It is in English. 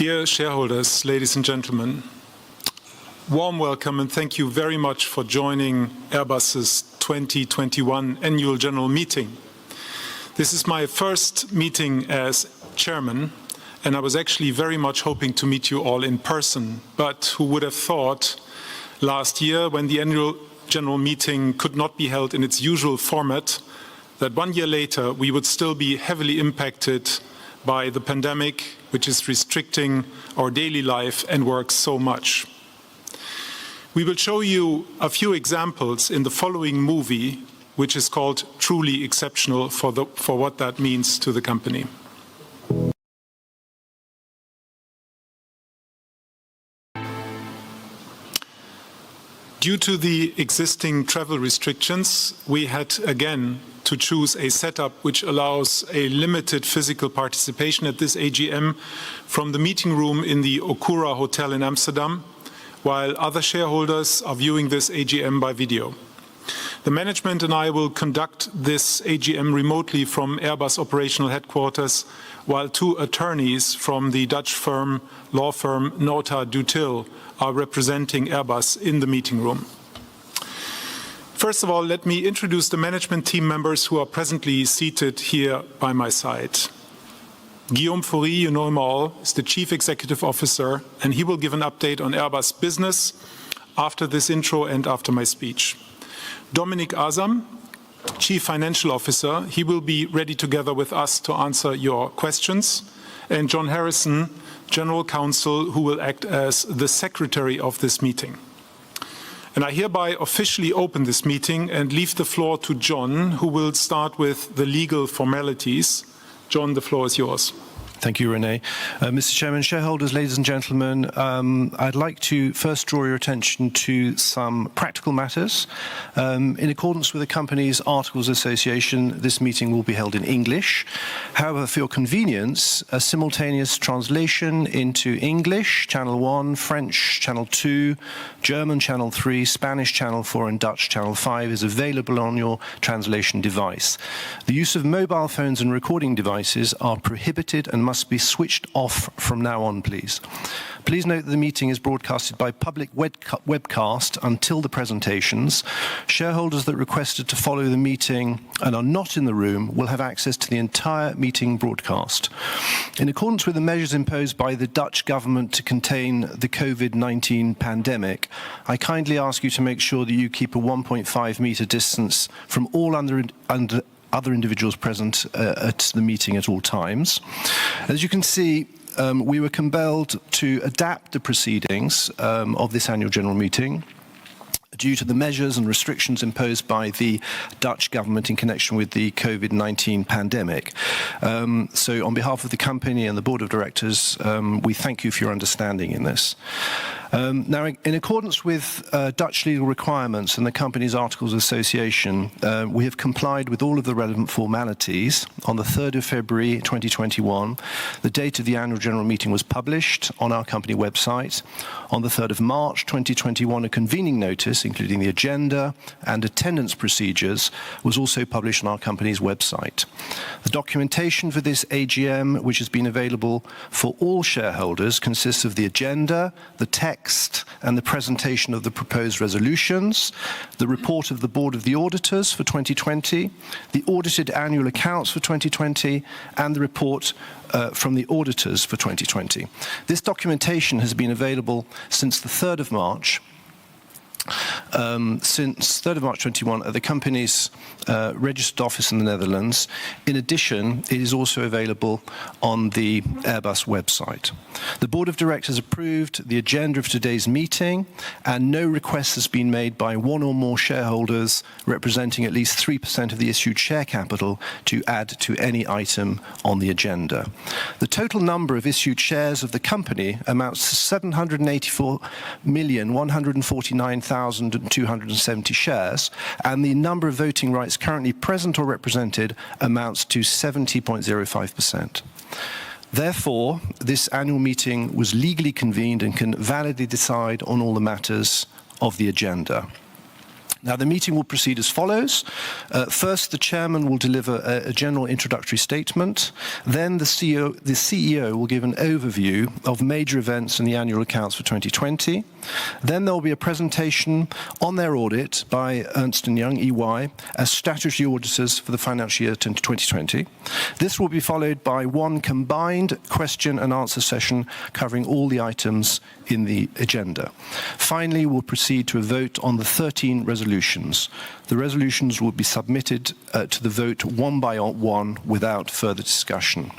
Dear shareholders, ladies and gentlemen, warm welcome and thank you very much for joining Airbus's 2021 annual general meeting. This is my first meeting as chairman, and I was actually very much hoping to meet you all in person, but who would have thought last year, when the annual general meeting could not be held in its usual format, that 1 year later we would still be heavily impacted by the pandemic, which is restricting our daily life and work so much. We will show you a few examples in the following movie, which is called Truly Exceptional, for what that means to the company. Due to the existing travel restrictions, we had again to choose a setup which allows a limited physical participation at this AGM from the meeting room in the Okura Hotel in Amsterdam, while other shareholders are viewing this AGM by video. The management and I will conduct this AGM remotely from Airbus operational headquarters, while two attorneys from the Dutch law firm Nota Dutil are representing Airbus in the meeting room. First of all, let me introduce the management team members who are presently seated here by my side. Guillaume Faury, you know him all, is the Chief Executive Officer, and he will give an update on Airbus business after this intro and after my speech. Dominik Asam, Chief Financial Officer, he will be ready together with us to answer your questions. And John Harrison, General Counsel, who will act as the Secretary of this meeting. And I hereby officially open this meeting and leave the floor to John, who will start with the legal formalities. John, the floor is yours. Thank you, René. Mr. Chairman, shareholders, ladies and gentlemen, I'd like to first draw your attention to some practical matters. In accordance with the company's Articles of Association, this meeting will be held in English. However, for your convenience, a simultaneous translation into English, Channel 1, French, Channel 2, German, Channel 3, Spanish, Channel 4, and Dutch, Channel 5 is available on your translation device. The use of mobile phones and recording devices are prohibited and must be switched off from now on, please. Please note that the meeting is broadcasted by public webcast until the presentations. Shareholders that requested to follow the meeting and are not in the room will have access to the entire meeting broadcast. In accordance with the measures imposed by the Dutch government to contain the COVID-19 pandemic, I kindly ask you to make sure that you keep a 1.5 meter distance from all other individuals present at the meeting at all times. As you can see, we were compelled to adapt the proceedings of this annual general meeting due to the measures and restrictions imposed by the Dutch government in connection with the COVID-19 pandemic. So on behalf of the company and the board of directors, we thank you for your understanding in this. Now, in accordance with Dutch legal requirements and the company's Articles of Association, we have complied with all of the relevant formalities. On the 3rd of February 2021, the date of the annual general meeting was published on our company website. On the 3rd of March 2021, a convening notice, including the agenda and attendance procedures, was also published on our company's website. The documentation for this AGM, which has been available for all shareholders, consists of the agenda, the text, and the presentation of the proposed resolutions, the report of the Board of the Auditors for 2020, the audited annual accounts for 2020, and the report from the auditors for 2020. This documentation has been available since the 3rd of March. Since 3rd of March 21 at the company's registered office in the Netherlands. In addition, it is also available on the Airbus website. The Board of Directors approved the agenda of today's meeting, and no request has been made by one or more shareholders representing at least 3% of the issued share capital to add to any item on the agenda. The total number of issued shares of the company amounts to 784,149,270 shares, and the number of voting rights currently present or represented amounts to 70.05%. Therefore, this annual meeting was legally convened and can validly decide on all the matters of the agenda. Now, the meeting will proceed as follows. First, the chairman will deliver a general introductory statement. Then the CEO will give an overview of major events in the annual accounts for 2020. Then there will be a presentation on their audit by Ernst & Young, EY, as statutory auditors for the financial year 2020. This will be followed by one combined question and answer session covering all the items in the agenda. Finally, we'll proceed to a vote on the 13 resolutions. The resolutions will be submitted to the vote one by one without further discussion.